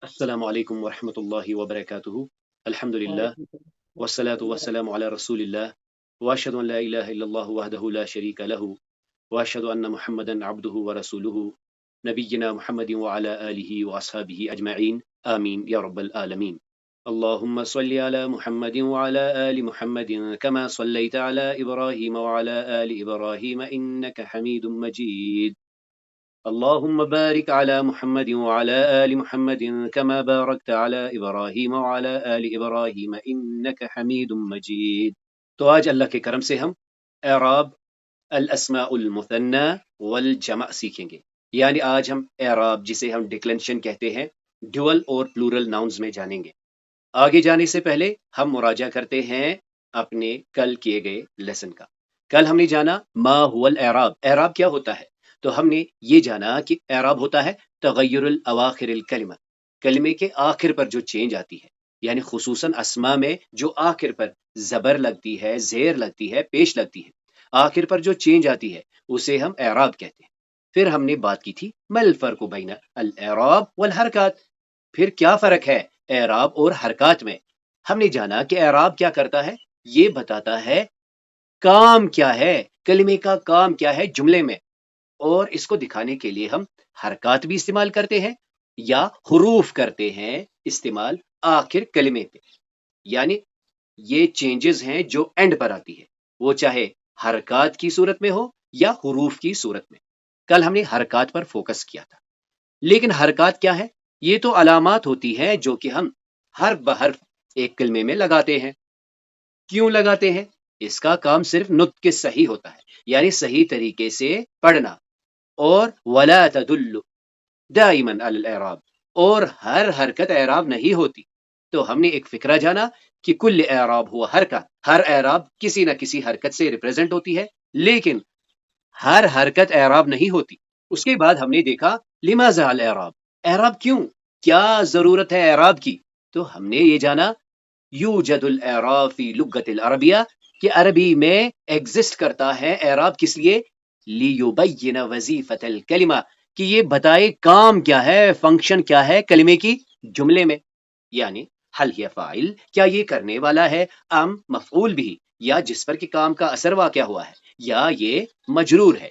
السلام عليكم ورحمة الله وبركاته. الحمد لله وعلیکم السلام والصلاة ورحمۃ اللہ۔ والسلام على رسول الله وأشهد أن لا إله إلا الله وحده لا شريك له وأشهد أن محمدا عبده ورسوله نبينا محمد وعلى آله وأصحابه أجمعين آمين يا رب العالمين. اللهم صل على محمد وعلى آل محمد كما صليت على إبراهيم وعلى آل إبراهيم إنك حميد مجيد. اللهم بارك على محمد وعلى آل محمد كما باركت على إبراهيم وعلى آل إبراهيم إنك حميد مجيد. تو آج اللہ کے کرم سے ہم اعراب الاسماء المثنى والجمع سیکھیں گے. یعنی آج ہم اعراب جسے ہم ڈکلنشن کہتے ہیں ڈوئل اور پلورل ناؤنز میں جانیں گے. آگے جانے سے پہلے ہم مراجعہ کرتے ہیں اپنے کل کیے گئے لیسن کا. کل ہم نے جانا ما هو الاعراب، اعراب کیا ہوتا ہے. تو ہم نے یہ جانا کہ اعراب ہوتا ہے تغیر الاواخر الکلمہ، کلمے کے آخر پر جو چینج آتی ہے، یعنی خصوصاً اسما میں جو آخر پر زبر لگتی ہے، زیر لگتی ہے، پیش لگتی ہے، آخر پر جو چینج آتی ہے اسے ہم اعراب کہتے ہیں. پھر ہم نے بات کی تھی مل فرق بین الاعراب والحرکات، پھر کیا فرق ہے اعراب اور حرکات میں. ہم نے جانا کہ اعراب کیا کرتا ہے، یہ بتاتا ہے کام کیا ہے، کلمے کا کام کیا ہے جملے میں، اور اس کو دکھانے کے لیے ہم حرکات بھی استعمال کرتے ہیں یا حروف کرتے ہیں استعمال آخر کلمے پہ. یعنی یہ چینجز ہیں جو اینڈ پر آتی ہے، وہ چاہے حرکات کی صورت میں ہو یا حروف کی صورت میں. کل ہم نے حرکات پر فوکس کیا تھا. لیکن حرکات کیا ہے؟ یہ تو علامات ہوتی ہیں جو کہ ہم حرف بحرف ایک کلمے میں لگاتے ہیں. کیوں لگاتے ہیں؟ اس کا کام صرف نطق صحیح ہوتا ہے، یعنی صحیح طریقے سے پڑھنا. اور ولا تدل دائما علی الاعراب، اور ہر حرکت اعراب نہیں ہوتی. تو ہم نے ایک فکرہ جانا کہ کل اعراب ہوا حرکت، ہر اعراب کسی نہ کسی حرکت سے ریپرزینٹ ہوتی ہے، لیکن ہر حرکت اعراب نہیں ہوتی. اس کے بعد ہم نے دیکھا لماذا الاعراب، اعراب کیوں، کیا ضرورت ہے اعراب کی. تو ہم نے یہ جانا یوجد الاعراب فی لغت العربیہ، کہ عربی میں ایگزسٹ کرتا ہے اعراب کس لیے، لیبین وظیفۃ الکلمہ، کہ یہ بتائے کام کیا ہے، فنکشن کیا ہے کلمے کی جملے میں. یعنی حل ہی فاعل، کیا یہ کرنے والا ہے، ام مفعول بھی، یا جس پر کہ کام کا اثر واقع ہوا ہے، یا یہ مجرور ہے.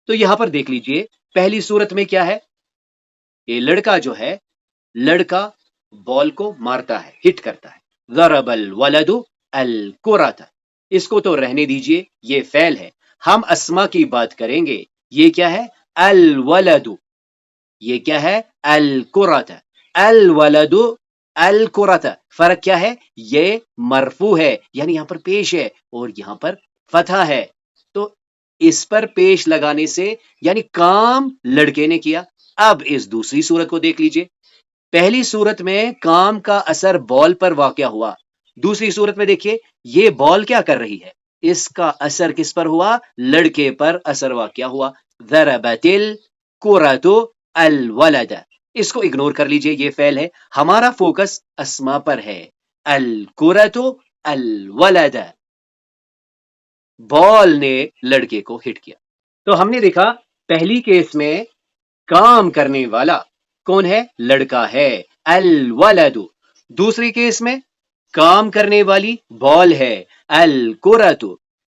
تو یہاں پر دیکھ لیجئے پہلی صورت میں کیا ہے، یہ لڑکا جو ہے، لڑکا بال کو مارتا ہے، ہٹ کرتا ہے. ضرب الولد الکرۃ، اس کو تو رہنے دیجئے، یہ فعل ہے. ہم اسما کی بات کریں گے. یہ کیا ہے، الولد، یہ کیا ہے، الکرۃ. الولد الکرۃ، فرق کیا ہے، یہ مرفوع ہے یعنی یہاں پر پیش ہے، اور یہاں پر فتحہ ہے. تو اس پر پیش لگانے سے یعنی کام لڑکے نے کیا. اب اس دوسری صورت کو دیکھ لیجئے. پہلی صورت میں کام کا اثر بال پر واقع ہوا، دوسری صورت میں دیکھیے یہ بال کیا کر رہی ہے، اس کا اثر کس پر ہوا، لڑکے پر اثر واقع ہوا. ضربت الکرۃ الولد، اس کو اگنور کر لیجئے، یہ فعل ہے. ہمارا فوکس اسما پر ہے. الکرۃ الولد، بال نے لڑکے کو ہٹ کیا. تو ہم نے دیکھا پہلی کیس میں کام کرنے والا کون ہے، لڑکا ہے، الولد. دوسری کیس میں کام کرنے والی بال ہے، الکرۃ.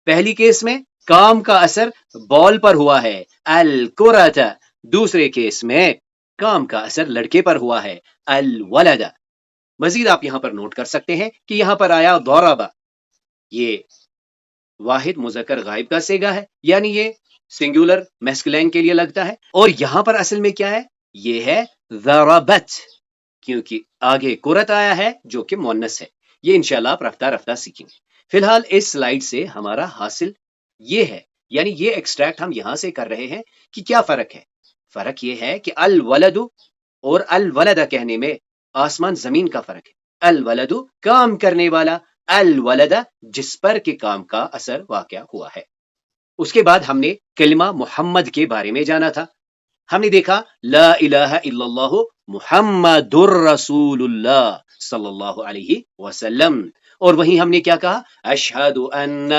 پہلی کیس میں کام کا اثر بال پر ہوا ہے، الکرۃ. دوسرے کیس میں کام کا اثر لڑکے پر ہوا ہے، الولد. مزید آپ یہاں پر نوٹ کر سکتے ہیں کہ یہاں پر آیا ضرب، یہ واحد مذکر غائب کا صیغہ ہے، یعنی یہ سنگولر میسکولین کے لیے لگتا ہے. اور یہاں پر اصل میں کیا ہے، یہ ہے ضربت، کیونکہ آگے کرت آیا ہے جو کہ مؤنث ہے. یہ انشاءاللہ آپ رفتہ رفتہ سیکھیں گے. فی الحال اس سلائیڈ سے ہمارا حاصل یہ ہے، یعنی یہ ایکسٹریکٹ ہم یہاں سے کر رہے ہیں کہ کیا فرق ہے. فرق یہ ہے کہ الولد اور الولد کہنے میں آسمان زمین کا فرق ہے. الولد کام کرنے والا، الولد جس پر کہ کام کا اثر واقع ہوا ہے. اس کے بعد ہم نے کلمہ محمد کے بارے میں جانا تھا. ہم نے دیکھا لا الہ الا اللہ محمد الرسول اللہ صلی اللہ علیہ وسلم، اور وہیں ہم نے کیا کہا، اشہد ان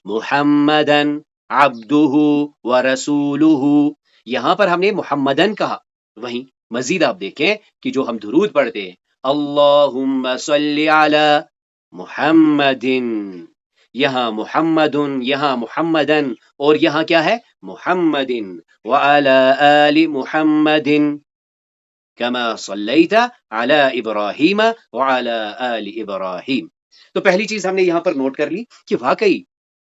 محمدا عبدہ ورسولہ. یہاں پر ہم نے محمدن کہا، وہیں مزید آپ دیکھیں کہ جو ہم درود پڑھتے ہیں اللہم صلی علی محمد، یہاں محمد، یہاں محمدن، اور یہاں کیا ہے محمد، وعلی آل محمد کما صلیت علی ابراہیم وعلی آل ابراہیم۔ تو پہلی چیز ہم نے یہاں پر نوٹ کر لی کہ واقعی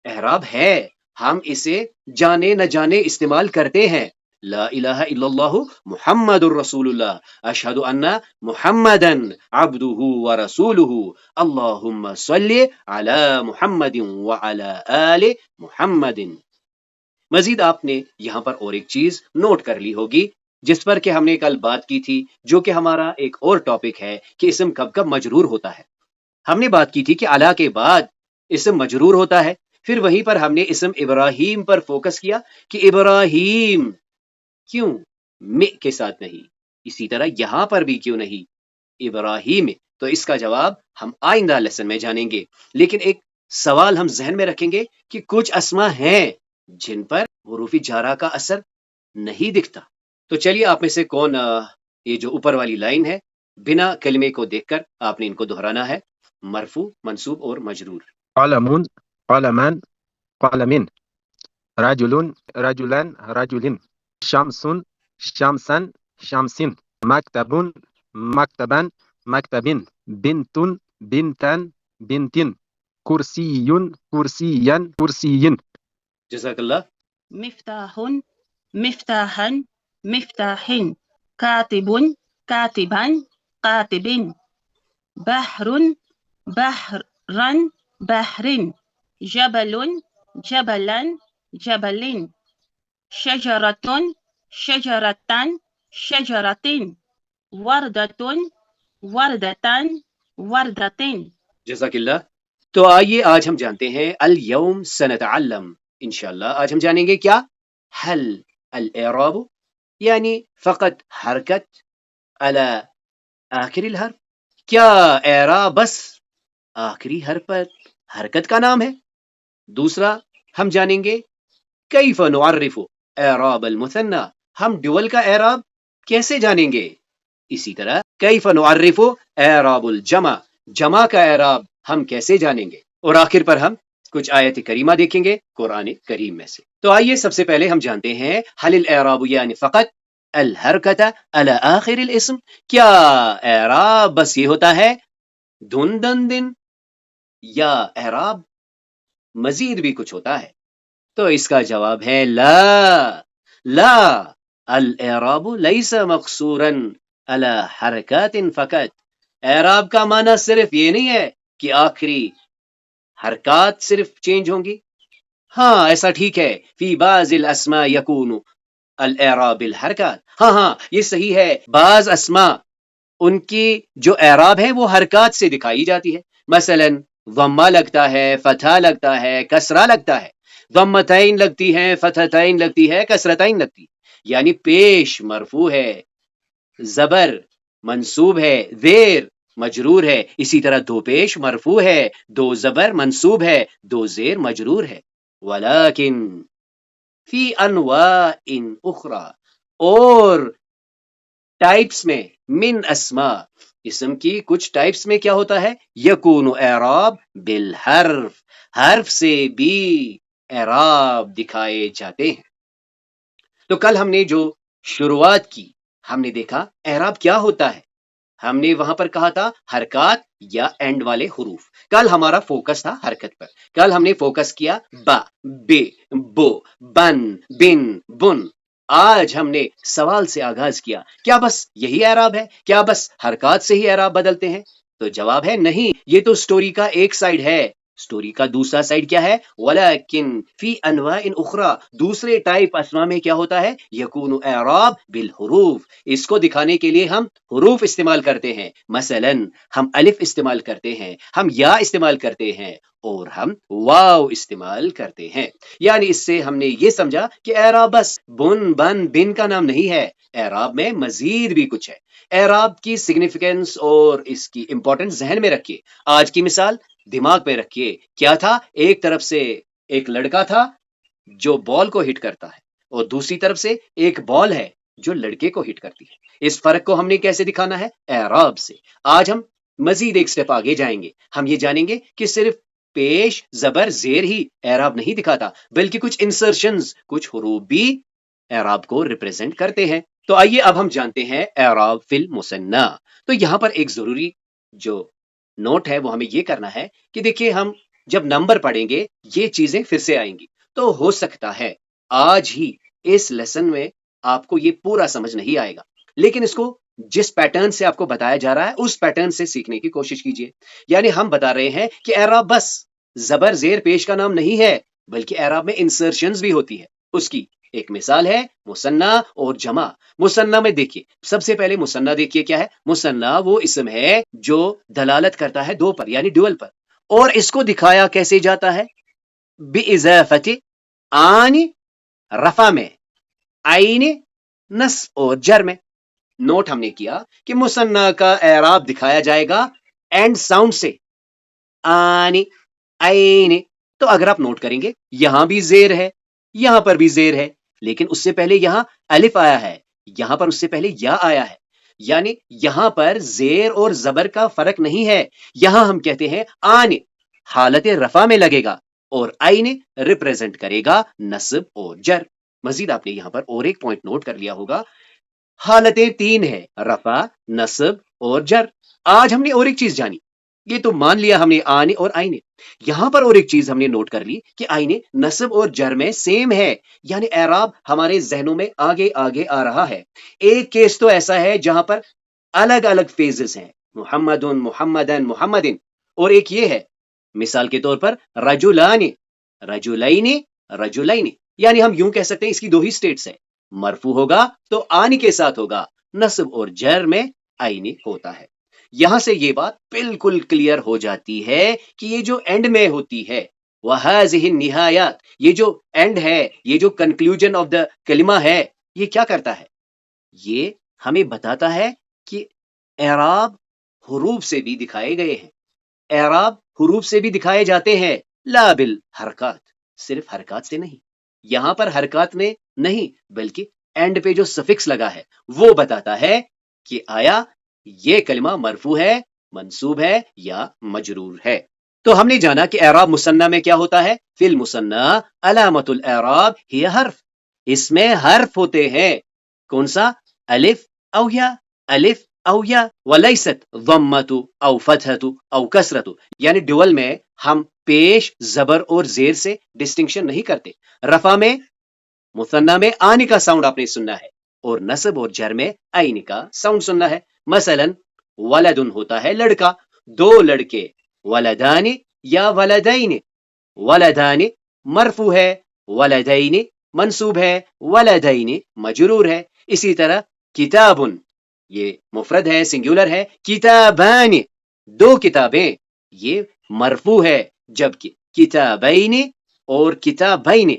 اعراب ہے، ہم اسے جانے نہ جانے استعمال کرتے ہیں۔ لا الہ الا اللہ محمد الرسول اللہ، اشہد ان محمدا عبدہ ورسولہ، اللہم صلی علی محمد وعلی آل محمد۔ مزید آپ نے یہاں پر اور ایک چیز نوٹ کر لی ہوگی جس پر کہ ہم نے کل بات کی تھی، جو کہ ہمارا ایک اور ٹاپک ہے کہ اسم کب کب مجرور ہوتا ہے۔ ہم نے بات کی تھی کہ علی کے بعد اسم مجرور ہوتا ہے، پھر وہیں پر ہم نے اسم ابراہیم پر فوکس کیا کہ ابراہیم کیوں کے ساتھ نہیں، اسی طرح یہاں پر بھی کیوں نہیں ابراہیم۔ تو اس کا جواب ہم آئندہ لیسن میں جانیں گے، لیکن ایک سوال ہم ذہن میں رکھیں گے کہ کچھ اسما ہیں جن پر حروف جارہ کا اثر نہیں دکھتا۔ تو چلیے آپ میں سے کون یہ جو اوپر والی لائن ہے بنا کلمے کو دیکھ کر آپ نے ان کو دہرانا ہے، مرفوع، منصوب اور مجرور۔ قلم قلمان قلم، رجل رجلان رجل، شمس شمسا شمس، مكتب مكتبا مكتب، بنت بنتا بنت، كرسي كرسيا كرسي۔ جزاک اللہ۔ مفتاح مفتاحا مفتاح، كاتب كاتبا كاتب، بحر بحرا بحر، جبل جبلا جبل، شجرة شجرة شجرة، وردة وردة وردة۔ جزاک اللہ۔ تو آئیے آج ہم جانتے ہیں الیوم سنتعلم، انشاءاللہ آج ہم جانیں گے کیا حل الاعراب، یعنی فقط حرکت علی آخر الحرف، کیا اعراب بس آخری حرف پر حرکت کا نام ہے؟ دوسرا ہم جانیں گے کیف نعرف اعراب المثنى، ہم ڈول کا اعراب کیسے جانیں گے؟ اسی طرح کیف نعرف اعراب الجمع، جمع کا اعراب ہم کیسے جانیں گے؟ اور آخر پر ہم کچھ آیت کریمہ دیکھیں گے قرآن کریم میں سے۔ تو آئیے سب سے پہلے ہم جانتے ہیں حل الاعراب یعنی فقط الحرکت علی آخر الاسم، کیا اعراب بس یہ ہوتا ہے دن دن دن، یا اعراب مزید بھی کچھ ہوتا ہے؟ تو اس کا جواب ہے لا لا، الاعراب لیس مقصورا علی حرکات فقط، اعراب کا معنی صرف یہ نہیں ہے کہ آخری حرکات صرف چینج ہوں گی۔ ہاں ایسا ٹھیک ہے، فی بعض الاسماء یکون الاعراب الحرکات، ہاں یہ صحیح ہے، بعض اسماء ان کی جو اعراب ہے وہ حرکات سے دکھائی جاتی ہے، مثلا ضمہ لگتا ہے، فتحہ لگتا ہے، کسرہ لگتا ہے، ضمتین لگتی ہیں، فتحتین لگتی ہے، کسرتین لگتی ہے، یعنی پیش مرفوع ہے، زبر منصوب ہے، زیر مجرور ہے، اسی طرح دو پیش مرفوع ہے، دو زبر منصوب ہے، دو زیر مجرور ہے۔ ولیکن فی انواع اخری، اور ٹائپس میں، من اسماء اسم کی کچھ ٹائپس میں کیا ہوتا ہے یکون اعراب بالحرف، حرف سے بھی اعراب دکھائے جاتے ہیں۔ تو کل ہم نے جو شروعات کی ہم نے دیکھا اعراب کیا ہوتا ہے، ہم نے وہاں پر کہا تھا حرکات یا اینڈ والے حروف، کل ہمارا فوکس تھا حرکت پر، کل ہم نے فوکس کیا با، بے، بو، بن، بن، بن۔ آج ہم نے سوال سے آغاز کیا، کیا بس یہی اعراب ہے؟ کیا بس حرکات سے ہی اعراب بدلتے ہیں؟ تو جواب ہے نہیں، یہ تو سٹوری کا ایک سائیڈ ہے، سٹوری کا دوسرا سائیڈ کیا ہے ولیکن فی انواع اخری، دوسرے ٹائپ اسما میں کیا ہوتا ہے یکون اعراب بالحروف، اس کو دکھانے کے لیے ہم حروف استعمال کرتے ہیں، مثلا ہم الف استعمال کرتے ہیں، ہم یا استعمال کرتے ہیں، اور ہم واو استعمال کرتے ہیں۔ یعنی اس سے ہم نے یہ سمجھا کہ اعراب بس بن بن بن کا نام نہیں ہے، اعراب میں مزید بھی کچھ ہے۔ اعراب کی سگنیفیکینس اور اس کی امپورٹنس ذہن میں رکھیے، آج کی مثال دماغ پہ رکھیے، کیا تھا ایک طرف سے ایک لڑکا تھا جو بال کو ہٹ کرتا ہے، اور دوسری طرف سے ایک بال ہے جو لڑکے کو ہٹ کرتی ہے۔ اس فرق کو ہم نے کیسے دکھانا ہے؟ اعراب سے۔ آج ہم مزید ایک سٹیپ آگے جائیں گے، ہم یہ جانیں گے کہ صرف پیش زبر زیر ہی اعراب نہیں دکھاتا، بلکہ کچھ انسرشنز، کچھ حروف بھی اعراب کو ریپرزینٹ کرتے ہیں۔ تو آئیے اب ہم جانتے ہیں اعراب فی المثنی۔ تو یہاں پر ایک ضروری جو نوٹ ہے وہ ہمیں یہ کرنا ہے کہ دیکھیے ہم جب نمبر پڑھیں گے یہ چیزیں پھر سے آئیں گی، تو ہو سکتا ہے آج ہی اس لیسن میں آپ کو یہ پورا سمجھ نہیں آئے گا، لیکن اس کو جس پیٹرن سے آپ کو بتایا جا رہا ہے اس پیٹرن سے سیکھنے کی کوشش کیجیے۔ یعنی ہم بتا رہے ہیں کہ اعراب بس زبر زیر پیش کا نام نہیں ہے، بلکہ اعراب میں انسرشنز بھی ہوتی ہے۔ اس کی ایک مثال ہے مثنی اور جمع۔ مثنی میں دیکھیے، سب سے پہلے مثنی دیکھیے کیا ہے۔ مثنی وہ اسم ہے جو دلالت کرتا ہے دو پر، یعنی ڈوئل پر، اور اس کو دکھایا کیسے جاتا ہے؟ بِإِضَافَةِ آن رفع میں، عین نصب اور جر میں۔ نوٹ ہم نے کیا کہ مثنی کا اعراب دکھایا جائے گا اینڈ ساؤنڈ سے، آن، عین۔ تو اگر آپ نوٹ کریں گے یہاں بھی زیر ہے، یہاں پر بھی زیر ہے، لیکن اس سے پہلے یہاں الف آیا ہے، یہاں پر اس سے پہلے یا آیا ہے، یعنی یہاں پر زیر اور زبر کا فرق نہیں ہے۔ یہاں ہم کہتے ہیں آن حالت رفع میں لگے گا اور عین ریپریزنٹ کرے گا نصب اور جر۔ مزید آپ نے یہاں پر اور ایک پوائنٹ نوٹ کر لیا ہوگا، حالتیں تین ہے، رفع، نصب اور جر۔ آج ہم نے اور ایک چیز جانی، یہ تو مان لیا ہم نے آن اور عین، یہاں پر اور ایک چیز ہم نے نوٹ کر لی کہ عین نصب اور جر میں سیم ہے، یعنی اعراب ہمارے ذہنوں میں آگے آگے آ رہا ہے۔ ایک کیس تو ایسا ہے جہاں پر الگ الگ فیزز ہیں، محمد، محمدن، محمدن، اور ایک یہ ہے مثال کے طور پر رجلان، رجلین، رجلین، یعنی ہم یوں کہہ سکتے ہیں اس کی دو ہی سٹیٹس ہے، مرفوع ہوگا تو آن کے ساتھ ہوگا، نصب اور جر میں عین ہوتا ہے۔ یہاں سے یہ بات بالکل کلیئر ہو جاتی ہے کہ یہ جو اینڈ میں ہوتی ہے وَهَذِهِ النِّهَایَاتِ، یہ جو اینڈ ہے، یہ جو کنکلوژن آف دا کلمہ ہے، یہ کیا کرتا ہے؟ یہ ہمیں بتاتا ہے کہ اعراب حروف سے بھی دکھائے گئے ہیں، اعراب حروف سے بھی دکھائے جاتے ہیں، لا بالحرکات، صرف حرکات سے نہیں۔ یہاں پر حرکات میں نہیں، بلکہ اینڈ پہ جو سفکس لگا ہے وہ بتاتا ہے کہ آیا یہ کلمہ مرفوع ہے، منصوب ہے یا مجرور ہے۔ تو ہم نے جانا کہ اعراب مثنی میں کیا ہوتا ہے؟ فی المثنی علامت الاعراب ہی حرف، اس میں حرف ہوتے ہیں، کون سا؟ الف او یا، الف او یا، ولیست ضمۃ او فتحۃ او کسرۃ، یعنی ڈوئل میں ہم پیش زبر اور زیر سے ڈسٹنکشن نہیں کرتے۔ رفع میں، مثنی میں آن کا ساؤنڈ آپ نے سننا ہے، اور نصب اور جر میں عین کا ساؤنڈ سننا ہے۔ مثلا ولدن ہوتا ہے لڑکا، دو لڑکے، ولدان یا ولدین، ولدان مرفوع ہے، ولدین منصوب ہے، ولدین مجرور ہے۔ اسی طرح کتابن، یہ مفرد ہے، سنگولر ہے، کتابان دو کتابیں، یہ مرفوع ہے، جبکہ کتابین اور کتابین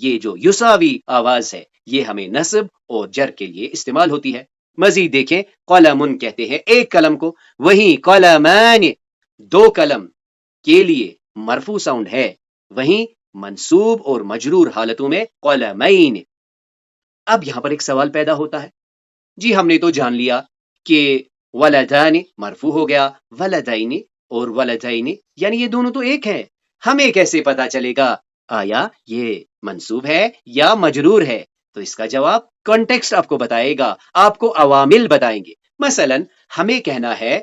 یہ جو یساوی آواز ہے یہ ہمیں نصب اور جر کے لیے استعمال ہوتی ہے۔ مزید دیکھیں قلم کہتے ہیں ایک قلم کو، وہیں قلمان دو قلم کے لیے مرفوع ساؤنڈ ہے، وہیں منصوب اور مجرور حالتوں میں قلمین۔ اب یہاں پر ایک سوال پیدا ہوتا ہے، جی ہم نے تو جان لیا کہ ولدان مرفوع ہو گیا، ولدین اور ولدین یعنی یہ دونوں تو ایک ہیں، ہمیں کیسے پتا چلے گا آیا یہ منصوب ہے یا مجرور ہے؟ تو اس کا جواب کانٹیکسٹ آپ کو بتائے گا، آپ کو عوامل بتائیں گے۔ مثلا ہمیں کہنا ہے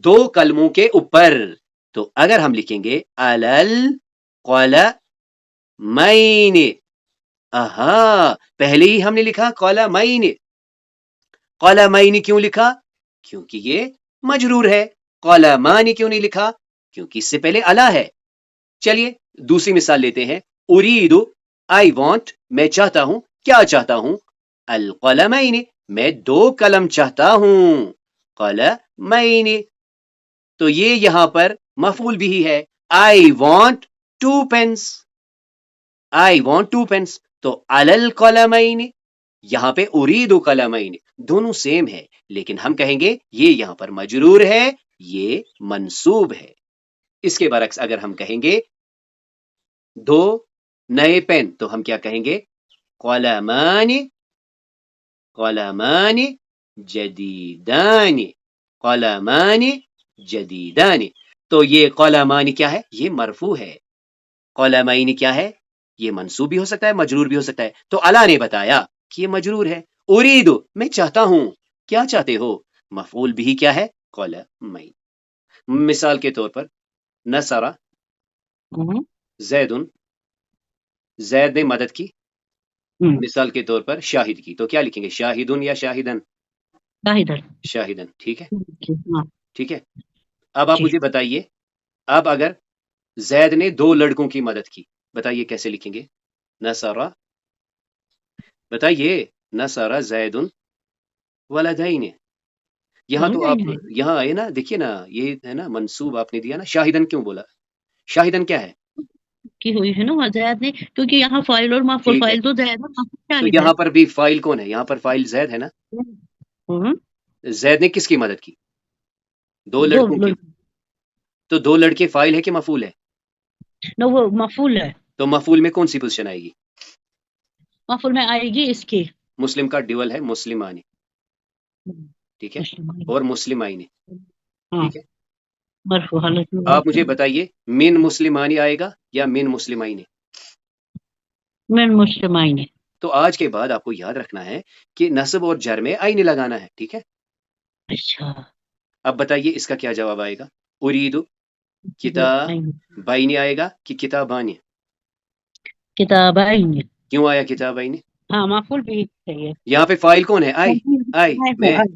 دو کلموں کے اوپر، تو اگر ہم لکھیں گے علل قلمین، پہلے ہی ہم نے لکھا قلمین، قلمین کیوں لکھا؟ کیونکہ یہ مجرور ہے۔ قلمان کیوں نہیں لکھا؟ کیونکہ اس سے پہلے الا ہے۔ چلیے دوسری مثال لیتے ہیں، اريد، آئی وانٹ، میں چاہتا ہوں، کیا چاہتا ہوں؟ القلمین، میں دو قلم چاہتا ہوں، قلمین، تو یہ یہاں پر مفعول بھی ہے، I want 2 pens، I want 2 pens، تو علی القلمین، یہاں پہ اريد قلمین، دونوں سیم ہے، لیکن ہم کہیں گے یہ یہاں پر مجرور ہے، یہ منصوب ہے۔ اس کے برعکس اگر ہم کہیں گے دو نئے پین، تو ہم کیا کہیں گے؟ قلمان قلمان جدیدان، قلمان جدیدان. تو یہ قلمان کیا ہے؟ یہ مرفوع ہے. قلمین کیا ہے؟ یہ منصوب بھی ہو سکتا ہے، مجرور بھی ہو سکتا ہے. تو اللہ نے بتایا کہ یہ مجرور ہے. ارید، میں چاہتا ہوں. کیا چاہتے ہو؟ مفعول بھی کیا ہے؟ قلمین. مثال کے طور پر نصر زید، زید نے مدد کی. مثال کے طور پر شاہد کی، تو کیا لکھیں گے؟ شاہدن یا شاہدن؟ شاہدن. ٹھیک ہے، ٹھیک ہے. اب آپ مجھے بتائیے، اب اگر زید نے 2 لڑکوں کی مدد کی، بتائیے کیسے لکھیں گے؟ نصر، بتائیے، نصر زید ولدین. یہاں تو آپ یہاں آئے نا، دیکھیے نا، یہ ہے نا منصوب آپ نے دیا نا. شاہدن کیوں بولا؟ شاہدن کیا ہے؟ کی ہوئی ہے نا زید نے، کیونکہ یہاں فاعل اور مفعول، ٹھیک ہے. فاعل تو زید ہے، مفعول تو شاہد یہاں پر بھی فاعل کون ہے؟ یہاں پر فاعل زید ہے نا. ہے. زید نے کس کی مدد کی؟ 2 لڑکوں کی. تو 2 لڑکے فاعل ہے کہ مفعول ہے؟ نو، وہ مفعول ہے. تو مفعول میں کون سی پوزیشن آئے گی؟ مفعول میں آئے گی اس کی مسلم کا ڈیول ہے مسلمان، ٹھیک ہے، اور مسلمائن. ٹھیک ہے. مرفوع حالت میں. آپ مجھے بتائیے، من مسلمانی آئے گا یا من مسلمائن؟ من مسلمائن. تو آج کے بعد آپ کو یاد رکھنا ہے کہ نصب اور جر میں عین لگانا ہے. ٹھیک ہے. اچھا، اب بتائیے اس کا کیا جواب آئے گا؟ ارید کتابین آئے گا کہ کتابان؟ کتابین. کیوں آیا کتابین؟ ہاں، مفعول بھی چاہیے. یہاں پہ فاعل کون ہے؟ آئی، آئی،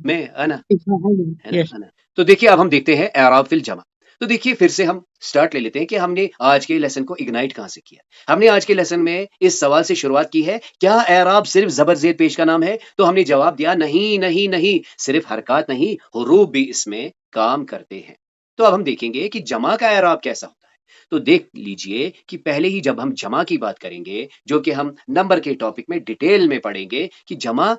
میں، انا، ہے نا، انا. تو دیکھیے اب ہم دیکھتے ہیں اعراب فی الجمع. تو دیکھیے پھر سے ہم سٹارٹ لے لیتے ہیں کہ ہم نے آج کے لیسن کو اگنائٹ کہاں سے کیا. ہم نے آج کے لیسن میں اس سوال سے شروعات کی ہے، کیا اعراب صرف زبر زیر پیش کا نام ہے؟ تو ہم نے جواب دیا نہیں نہیں نہیں، صرف حرکات نہیں، حروف بھی اس میں کام کرتے ہیں. تو اب ہم دیکھیں گے کہ جمع کا اعراب کیسا ہوتا ہے. تو دیکھ لیجئے کہ پہلے ہی جب ہم جمع کی بات کریں گے، جو کہ ہم نمبر کے ٹاپک میں ڈیٹیل میں پڑھیں گے کہ جمع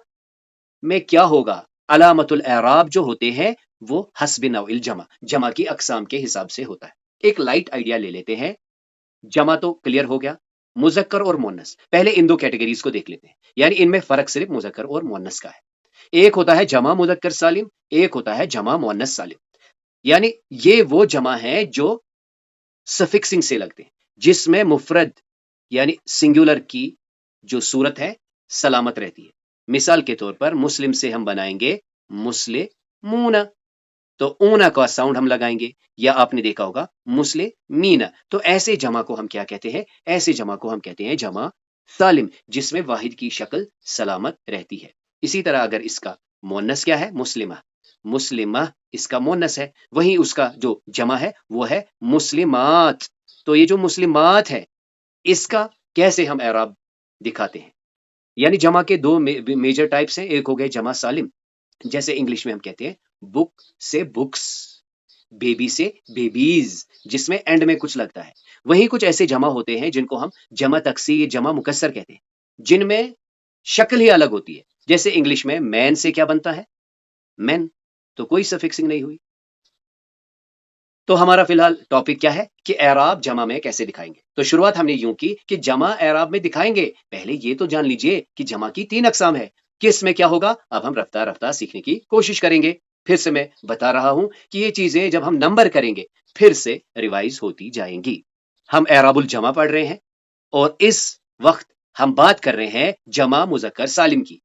میں کیا ہوگا. علامت الاعراب جو ہوتے ہیں وہ حسب نوع الجمع، جمع کی اقسام کے حساب سے ہوتا ہے. ایک لائٹ آئیڈیا لے لیتے ہیں. جمع تو کلیئر ہو گیا، مذکر اور مؤنث. پہلے ان 2 کیٹیگریز کو دیکھ لیتے ہیں، یعنی ان میں فرق صرف مذکر اور مؤنث کا ہے. ایک ہوتا ہے جمع مذکر سالم، ایک ہوتا ہے جمع مؤنث سالم. یعنی یہ وہ جمع ہیں جو سفکسنگ سے لگتے ہیں، جس میں مفرد یعنی سنگولر کی جو صورت ہے سلامت رہتی ہے. مثال کے طور پر مسلم سے ہم بنائیں گے مسلمون، تو اونا کا ساؤنڈ ہم لگائیں گے. یا آپ نے دیکھا ہوگا مسلمین. تو ایسے جمع کو ہم کیا کہتے ہیں؟ ایسے جمع کو ہم کہتے ہیں جمع سالم، جس میں واحد کی شکل سلامت رہتی ہے. اسی طرح اگر اس کا مؤنث کیا ہے؟ مسلمہ، مسلمہ اس کا مؤنث ہے. وہیں اس کا جو جمع ہے وہ ہے مسلمات. تو یہ جو مسلمات ہے اس کا کیسے ہم اعراب دکھاتے ہیں؟ یعنی جمع کے 2 میجر ٹائپس ہیں. ایک ہو گئے جمع سالم، جیسے انگلش میں ہم کہتے ہیں بک سے بکس، بیبی سے بیبیز، جس میں اینڈ میں کچھ لگتا ہے. وہیں کچھ ایسے جمع ہوتے ہیں جن کو ہم جمع تکسیر، جمع مکسر کہتے ہیں، جن میں شکل ہی الگ ہوتی ہے. جیسے انگلش میں مین سے کیا بنتا ہے؟ مین، تو کوئی سفکسنگ نہیں ہوئی. تو ہمارا فی الحال ٹاپک کیا ہے کہ اعراب جمع میں کیسے دکھائیں گے. تو شروعات ہم نے یوں کی کہ جمع اعراب میں دکھائیں گے. پہلے یہ تو جان لیجئے کہ جمع کی 3 اقسام ہے. کس میں کیا ہوگا اب ہم رفتہ رفتہ سیکھنے کی کوشش کریں گے. پھر سے میں بتا رہا ہوں کہ یہ چیزیں جب ہم نمبر کریں گے پھر سے ریوائز ہوتی جائیں گی. ہم اعراب الجمع پڑھ رہے ہیں اور اس وقت ہم بات کر رہے ہیں جمع مذکر سالم کی.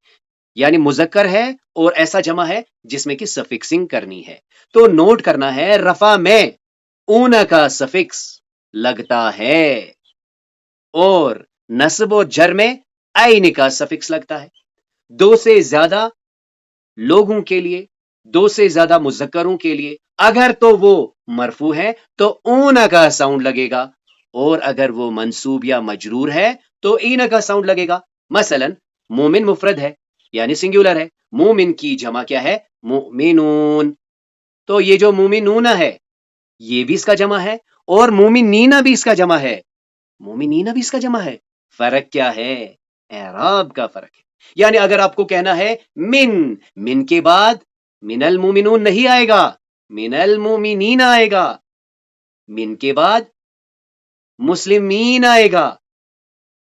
یعنی مذکر ہے اور ایسا جمع ہے جس میں کہ سفکسنگ کرنی ہے. تو نوٹ کرنا ہے رفع میں اونا کا سفکس لگتا ہے اور نصب و جر میں عین کا سفکس لگتا ہے. 2 سے زیادہ لوگوں کے لیے، 2 سے زیادہ مذکروں کے لیے اگر تو وہ مرفوع ہے تو اونا کا ساؤنڈ لگے گا، اور اگر وہ منصوب یا مجرور ہے تو اینا کا ساؤنڈ لگے گا. مثلا مومن مفرد ہے یعنی سنگولر ہے، مومن کی جمع کیا ہے؟ مؤمنون. تو یہ جو مومنون ہے یہ بھی اس کا جمع ہے اور مومنین بھی اس کا جمع ہے، مومنین بھی اس کا جمع ہے. فرق کیا ہے؟ اعراب کا فرق ہے. یعنی اگر آپ کو کہنا ہے من کے بعد من المومنون نہیں آئے گا، من المومنین آئے گا. من کے بعد مسلمین آئے گا،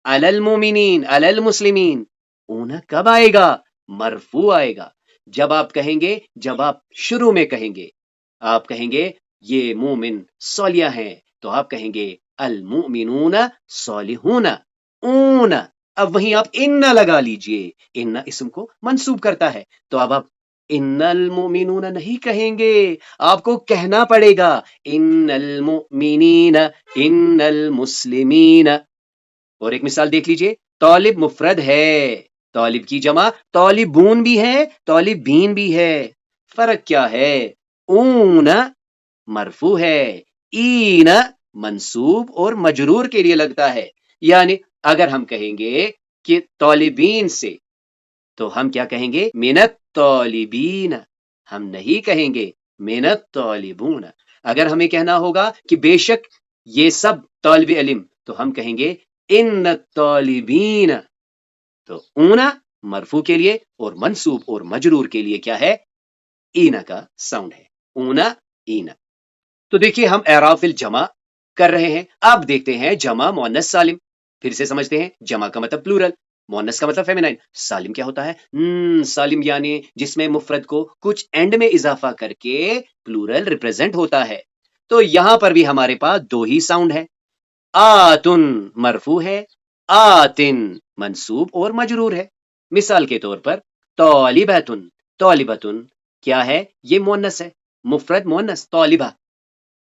علی المومنین، علی المسلمین. اونا کب آئے گا؟ مرفوع آئے گا. جب آپ کہیں گے، جب آپ شروع میں کہیں گے، آپ کہیں گے یہ مومن صالح ہیں، تو آپ کہیں گے المؤمنون صالحون. اون، اب وہیں آپ ان لگا لیجئے، ان اسم کو منصوب کرتا ہے، تو اب آپ ان المؤمنون نہیں کہیں گے، آپ کو کہنا پڑے گا ان المؤمنین، ان المسلمین. اور ایک مثال دیکھ لیجئے، طالب مفرد ہے، طالب کی جمع طالبون بھی ہے، طالبین بھی ہے. فرق کیا ہے؟ اون مرفوع ہے، این منصوب اور مجرور کے لیے لگتا ہے. یعنی اگر ہم کہیں گے کہ طالبین سے، تو ہم کیا کہیں گے؟ من الطالبین. ہم نہیں کہیں گے من الطالبون. اگر ہمیں کہنا ہوگا کہ بے شک یہ سب طالب علم، تو ہم کہیں گے ان الطالبین. تو اونا مرفوع کے لیے اور منصوب اور مجرور کے لیے کیا ہے؟ اینا کا ساؤنڈ ہے، اونا اینا. تو دیکھیے ہم اعراف الجمع کر رہے ہیں. اب دیکھتے ہیں جمع مؤنث سالم. پھر سے سمجھتے ہیں، جمع کا مطلب پلورل، مؤنث کا مطلب فیمینائن. سالم کیا ہوتا ہے؟ سالم یعنی جس میں مفرد کو کچھ اینڈ میں اضافہ کر کے پلورل ریپرزینٹ ہوتا ہے. تو یہاں پر بھی ہمارے پاس دو ہی ساؤنڈ ہے. آتن مرفوع ہے، آتن منصوب اور مجرور ہے. مثال کے طور پر طالبتن، طالبتن کیا ہے؟ یہ مؤنث ہے، مفرد مؤنث طالبہ.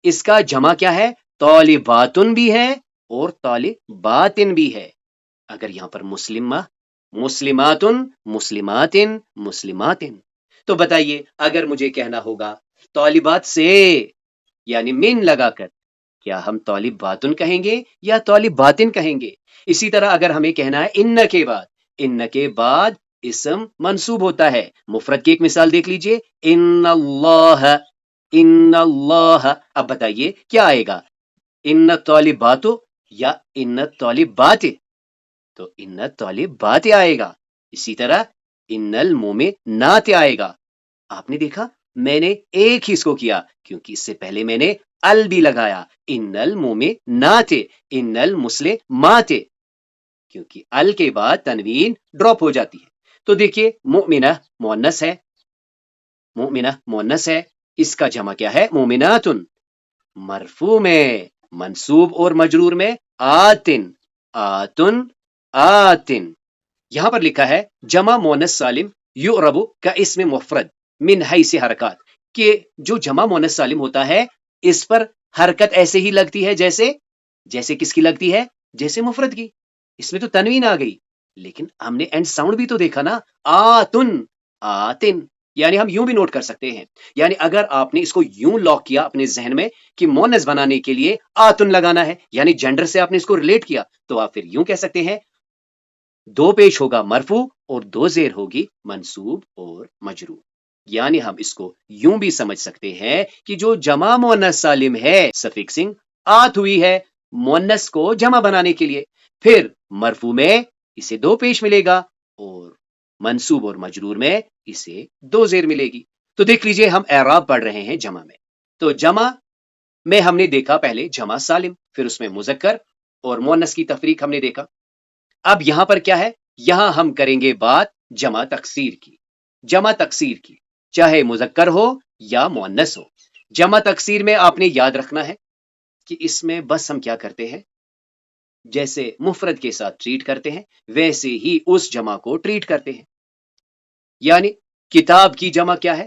اس کا جمع کیا ہے؟ طالباتن بھی ہے اور طالباتن بھی ہے. اگر یہاں پر مسلمہ، مسلماتن، مسلماتن، مسلماتن. تو بتائیے اگر مجھے کہنا ہوگا طالبات سے یعنی من لگا کر، کیا ہم طالباتن کہیں گے یا طالباتن کہیں گے؟ اسی طرح اگر ہمیں کہنا ہے ان کے بعد، ان کے بعد اسم منصوب ہوتا ہے. مفرد کی ایک مثال دیکھ لیجئے، ان اللہ، ان اللہ. اب بتائیے کیا آئے گا؟ ان طالبات یا ان طالبات؟ تو ان طالبات آئے گا. اسی طرح ان المومنات آئے گا. آپ نے دیکھا میں نے ایک ہی اس کو کیا کیونکہ اس سے پہلے میں نے ال بھی لگایا، ان المومنات، ان المسلمات، کیونکہ ال کے بعد تنوین ڈراپ ہو جاتی ہے. تو دیکھیے مؤمنہ مؤنث ہے، مؤمنہ مؤنث ہے، اس کا جمع کیا ہے؟ مومناتن. مرفوع میں، منصوب اور مجرور میں آتن، آتن، آتن. یہاں پر لکھا ہے جمع مؤنث سالم یعرب کا اسم مفرد من حیث حرکات، کہ جو جمع مؤنث سالم ہوتا ہے اس پر حرکت ایسے ہی لگتی ہے جیسے کس کی لگتی ہے؟ جیسے مفرد کی. اس میں تو تنوین آ گئی، لیکن ہم نے اینڈ ساؤنڈ بھی تو دیکھا نا، آتن، آتن. یعنی ہم یوں بھی نوٹ کر سکتے ہیں، یعنی اگر آپ نے اس کو یوں لاک کیا اپنے ذہن میں کہ مؤنث بنانے کے لیے آتن لگانا ہے، یعنی جینڈر سے آپ نے اس کو ریلیٹ کیا، تو آپ پھر یوں کہہ سکتے ہیں دو پیش ہوگا مرفوع اور دو زیر ہوگی منصوب اور مجرور. یعنی ہم اس کو یوں بھی سمجھ سکتے ہیں کہ جو جمع مؤنث سالم ہے، سفکسنگ آت ہوئی ہے مؤنث کو جمع بنانے کے لیے، پھر مرفوع میں اسے دو پیش ملے گا اور منصوب اور مجرور میں اسے دو زیر ملے گی. تو دیکھ لیجئے ہم اعراب پڑھ رہے ہیں جمع میں. تو جمع میں ہم نے دیکھا پہلے جمع سالم، پھر اس میں مذکر اور مؤنث کی تفریق ہم نے دیکھا. اب یہاں پر کیا ہے؟ یہاں ہم کریں گے بات جمع تکسیر کی. جمع تکسیر کی چاہے مذکر ہو یا مؤنث ہو. جمع تکسیر میں آپ نے یاد رکھنا ہے کہ اس میں بس ہم کیا کرتے ہیں، جیسے مفرد کے ساتھ ٹریٹ کرتے ہیں ویسے ہی اس جمع کو ٹریٹ کرتے ہیں. یعنی کتاب کی جمع کیا ہے؟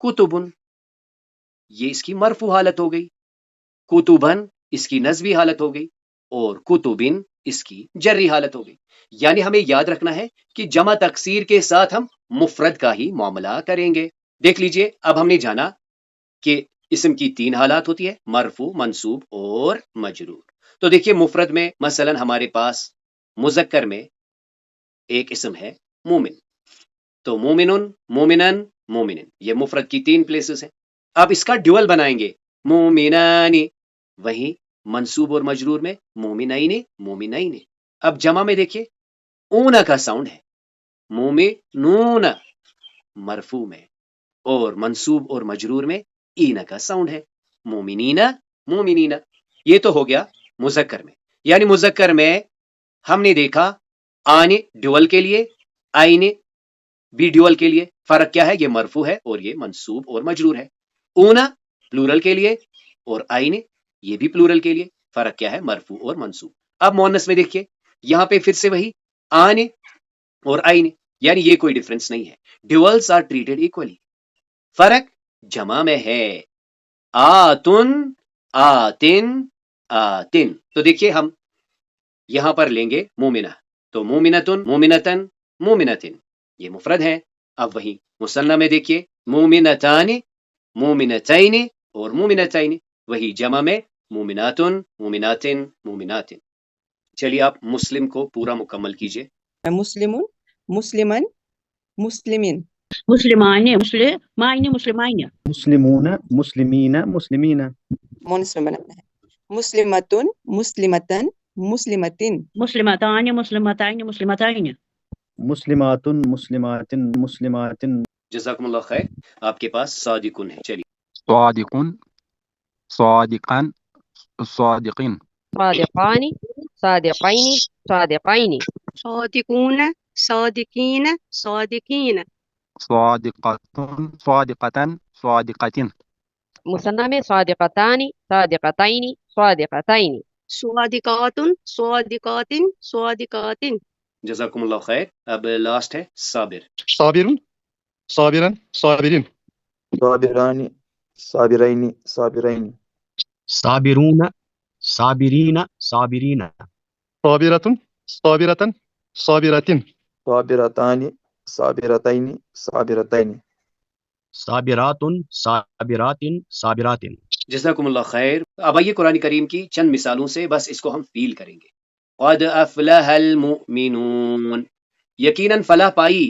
کتبن، یہ اس کی مرفوع حالت ہو گئی. کتبن اس کی نصبی حالت ہو گئی اور کتبن اس کی جری حالت ہو گئی. یعنی ہمیں یاد رکھنا ہے کہ جمع تکسیر کے ساتھ ہم مفرد کا ہی معاملہ کریں گے. دیکھ لیجئے اب ہم نے جانا کہ اسم کی تین حالات ہوتی ہے، مرفوع، منصوب اور مجرور. تو دیکھیے مفرد میں مثلا ہمارے پاس مذکر میں ایک اسم ہے مومن، تو مومنن، مومنن، مومنن، یہ مفرد کی تین پلیسز ہیں. اب اس کا ڈیول بنائیں گے، مومنانی، وہیں منصوب اور مجرور میں مومنین، مومنین. اب جمع میں دیکھیے اونا کا ساؤنڈ ہے، مومنون مرفوع میں، اور منصوب اور مجرور میں اینا کا ساؤنڈ ہے، مومنین، مومنین. یہ تو ہو گیا مذکر میں. یعنی مذکر میں ہم نے دیکھا آنے ڈیول کے لیے، آئینے بھی ڈیول کے لیے فرق کیا ہے؟ یہ مرفوع ہے اور یہ منصوب اور مجرور ہے. اونا پلورل کے لیے اور آئین یہ بھی پلورل کے لیے. فرق کیا ہے؟ مرفوع اور منصوب. اب مؤنث میں دیکھیے یہاں پہ پھر سے وہی آنے اور آئین، یعنی یہ کوئی ڈفرنس نہیں ہے. Duels are treated equally. فرق جمع میں ہے، آتن آتن آتن. تو دیکھیے ہم یہاں پر لیں گے مومنہ، تو مومنتن مومنتن مومنتن یہ مفرد ہیں. اب وہیں مثنیٰ میں دیکھیے مومنتان مومنتین اور مومنتین، وہی جمع میں مومناتن مومناتن مومناتن. چلیے آپ مسلم کو پورا مکمل کیجئے. مسلم مسلمن مسلمین مسلمان مسلمائن مسلمائن مسلمون مسلمین مسلمین مونس میں بنانا ہے. مسلمتن مسلمتن مسلمتن مسلمتان مسلمتائن مسلمتائن مسلمات مسلمات مسلمات. جزاکم اللہ خیر. آپ کے پاس صادقن ہے. چلیے صادقون صادقان صادقین صادقان صادقين صادقين صادقون صادقین صادقین صادقتون صادقتن صادقتن مثنى میں صادقتان صادقتين صادقتين صادقات صادقات صادقات. جزاکم اللہ خیر. اب لاسٹ ہے صابر. صابر صابرا صابرين صابران صابرين صابرين صابرون صابرين صابرين صابرة صابرة صابرات صابرتان صابرتين صابرتين صابرات صابرات صابرات. جزاکم اللہ خیر. اب آئیے قرآن کریم کی چند مثالوں سے بس اس کو ہم فیل کریں گے. قد افلح المؤمنون، یقیناً فلاح پائی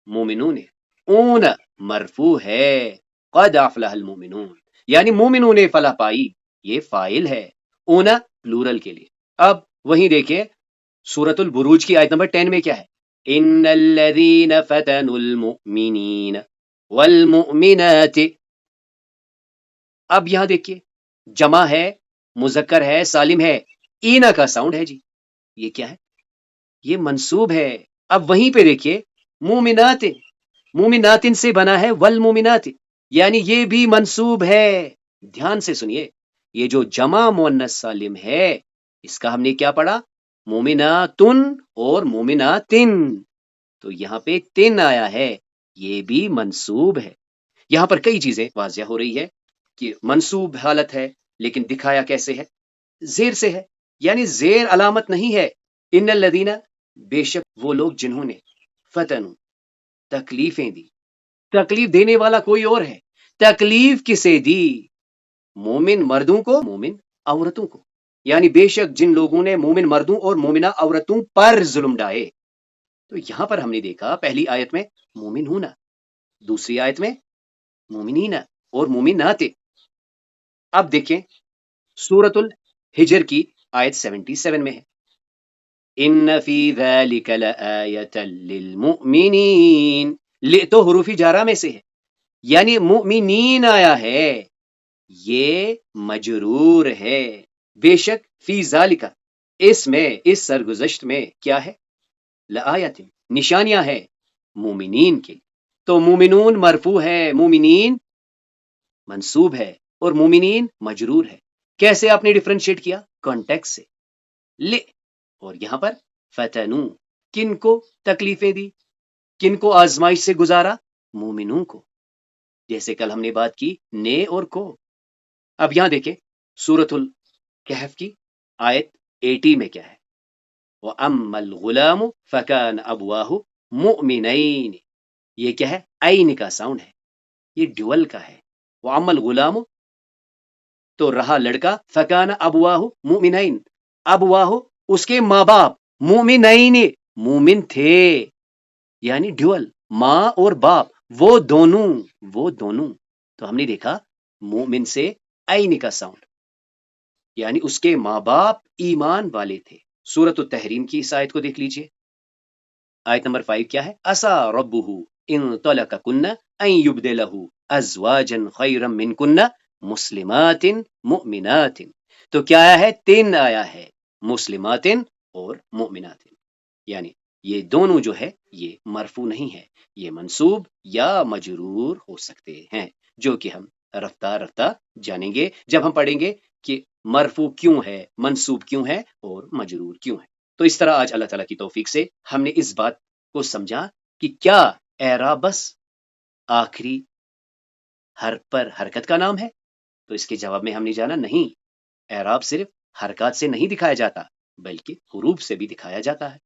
مومنون نے. اون مرفوع ہے، قد افلح المؤمنون یعنی مومنوں نے فلاح پائی، یہ فاعل ہے. اونا پلورل کے لیے. اب وہیں دیکھیں سورۃ البروج کی آیت نمبر 10 میں کیا ہے؟ ان الذین فتنوا المؤمنین والمؤمنات. اب یہاں دیکھیے جمع ہے، مذکر ہے، سالم ہے، اینا کا ساؤنڈ ہے جی. یہ کیا ہے؟ یہ منصوب ہے. اب وہیں پہ دیکھیے مومنات، مومنات سے بنا ہے والمومنات یعنی یہ بھی منصوب ہے. دھیان سے سنیے، یہ جو جمع مؤنث سالم ہے اس کا ہم نے کیا پڑھا؟ مومناتن اور مومناتن. تو یہاں پہ تن آیا ہے، یہ بھی منصوب ہے. یہاں پر کئی چیزیں واضح ہو رہی ہے کہ منصوب حالت ہے لیکن دکھایا کیسے ہے؟ زیر سے ہے، یعنی زیر علامت نہیں ہے. ان الذین بے شک وہ لوگ جنہوں نے فتنوا تکلیفیں دی. تکلیف دینے والا کوئی اور ہے. تکلیف کسے دی؟ مومن مردوں کو، مومن عورتوں کو. یعنی بے شک جن لوگوں نے مومن مردوں اور مومنہ عورتوں پر ظلم ڈھائے. تو یہاں پر ہم نے دیکھا پہلی آیت میں مومن ہونا، دوسری آیت میں مومنین اور مومنات. اب دیکھیں سورۃ الحجر کی آیت 77 میں ہے ان فی ذلک لآیۃ للمؤمنین. تو حروف جارہ میں سے ہے یعنی مؤمنین آیا ہے، یہ مجرور ہے. بے شک فی ذالک اس میں، اس سرگزشت میں کیا ہے؟ لآیت نشانیاں ہے مومنین کے. تو مومنون مرفوع ہے، مومنین منصوب ہے اور مومنین مجرور ہے. کیسے آپ نے ڈیفرنشیٹ کیا؟ کانٹیکس سے. لے اور یہاں پر فتنو، کن کو تکلیفیں دی، کن کو آزمائش سے گزارا؟ مومنوں کو. جیسے کل ہم نے بات کی نے اور کو. اب یہاں دیکھیں سورۃ الکہف کی آیت 80 میں کیا ہے؟ وَأَمَّا الْغُلَامُ فَكَانَ أَبْوَاهُ مُؤْمِنَيْنِ. یہ کیا ہے؟ عین کا ساؤنڈ ہے، یہ ڈیول کا ہے. وَأَمَّا الْغُلَامُ تو رہا لڑکا، فَكَانَ أَبْوَاهُ مُؤْمِنَيْنِ أَبْوَاهُ اس کے ماں باپ مؤمنین مومن تھے، یعنی ڈیول ماں اور باپ وہ دونوں. تو ہم نے دیکھا مومن سے عین کا ساؤنڈ یعنی اس کے ماں باپ ایمان والے تھے. سورۃ التحریم کی اس آیت کو دیکھ لیجئے. آیت نمبر 5 کیا ہے؟ عسى ربه ان طلقكن ان يبدله ازواجا خيرا منكن مسلمات مؤمنات. تو کیا آیا ہے؟ تین آیا ہے، مسلمات اور مؤمنات. یعنی یہ دونوں جو ہے یہ مرفوع نہیں ہے، یہ منصوب یا مجرور ہو سکتے ہیں، جو کہ ہم رفتہ رفتہ جانیں گے جب ہم پڑھیں گے کہ مرفوع کیوں ہے، منصوب کیوں ہے اور مجرور کیوں ہے۔ تو اس طرح آج اللہ تعالیٰ کی توفیق سے ہم نے اس بات کو سمجھا کہ کیا اعراب بس آخری حرف پر حرکت کا نام ہے؟ تو اس کے جواب میں ہم نے جانا نہیں، اعراب صرف حرکات سے نہیں دکھایا جاتا بلکہ حروف سے بھی دکھایا جاتا ہے۔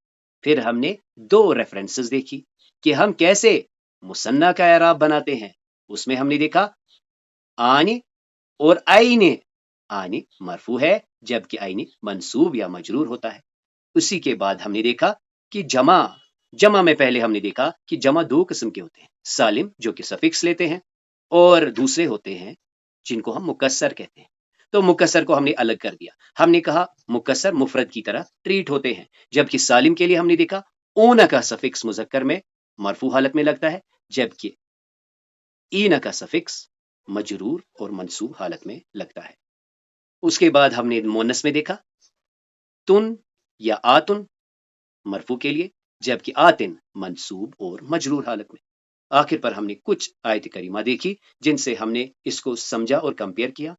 پھر ہم نے 2 ریفرنسز دیکھی کہ ہم کیسے مثنیٰ کا اعراب بناتے ہیں۔ اس میں ہم نے دیکھا آن اور عین، آن مرفوع ہے جبکہ عین منصوب یا مجرور ہوتا ہے۔ اسی کے بعد ہم نے دیکھا کہ جمع میں پہلے ہم نے دیکھا کہ جمع 2 قسم کے ہوتے ہیں، سالم جو کہ سفکس لیتے ہیں، اور دوسرے ہوتے ہیں جن کو ہم مکسر کہتے ہیں۔ تو مکسر کو ہم نے الگ کر دیا، ہم نے کہا مکسر مفرد کی طرح ٹریٹ ہوتے ہیں، جبکہ سالم کے لیے ہم نے دیکھا اون کا سفکس مذکر میں مرفوع حالت میں لگتا ہے جبکہ این کا سفکس مجرور اور منصوب حالت میں لگتا ہے۔ اس کے بعد ہم نے مونس میں دیکھا تن یا آتن مرفوع کے لیے جبکہ آتن منصوب اور مجرور حالت میں۔ آخر پر ہم نے کچھ آیت کریمہ دیکھی جن سے ہم نے اس کو سمجھا اور کمپیئر کیا۔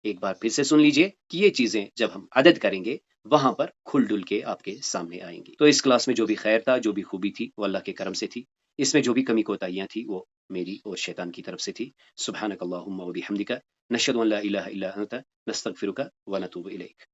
ایک بار پھر سے سن لیجئے کہ یہ چیزیں جب ہم عدد کریں گے وہاں پر کھل ڈل کے آپ کے سامنے آئیں گی۔ تو اس کلاس میں جو بھی خیر تھا، جو بھی خوبی تھی، وہ اللہ کے کرم سے تھی۔ اس میں جو بھی کمی کوتاہیاں تھی وہ میری اور شیطان کی طرف سے تھی۔ سبحانک اللہم و بحمدک، نشہد ان لا الہ الا انت، نستغفرک و نتوب الیک۔